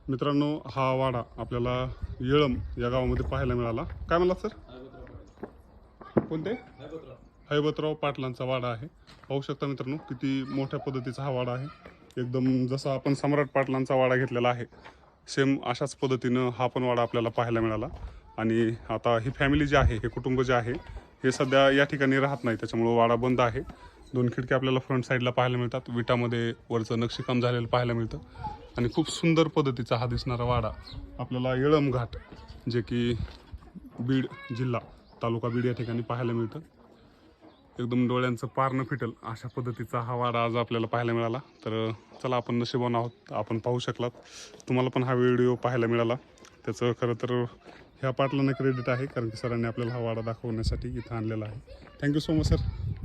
मित्रांनो, हा वाडा आपल्याला येळम या गावामध्ये पाहायला मिळाला. काय म्हणलात सर? कोणते? हैबतराव पाटलांचा वाडा आहे. पाहू शकता मित्रांनो, किती मोठ्या पद्धतीचा हा वाडा आहे. एकदम जसा आपण सम्राट पाटलांचा वाडा घेतलेला आहे, सेम अशाच पद्धतीनं हा पण वाडा आपल्याला पाहायला मिळाला. आणि आता ही फॅमिली जी आहे, हे कुटुंब जे आहे, हे सध्या या ठिकाणी राहत नाही, त्याच्यामुळं वाडा बंद आहे. 2 खिडकी आपल्याला फ्रंट साईडला पाहायला मिळतात. विटामध्ये वरचं नक्षीकाम झालेलं पाहायला मिळतं. आणि खूप सुंदर पद्धतीचा हा दिसणारा वाडा आपल्याला येळम घाट, जे की बीड जिल्हा तालुका बीड या ठिकाणी पाहायला मिळतं. एकदम डोळ्यांचं पारणं फिटेल अशा पद्धतीचा हा वाडा आज आपल्याला पाहायला मिळाला. तर चला, आपण नशिबवान आहोत. आपण पाहू शकलात, तुम्हाला पण हा व्हिडिओ पाहायला मिळाला. त्याचं खरं तर ह्या पाटलांना क्रेडिट आहे, कारण की सरांनी आपल्याला हा वाडा दाखवण्यासाठी इथं आणलेला आहे. Thank you so much sir.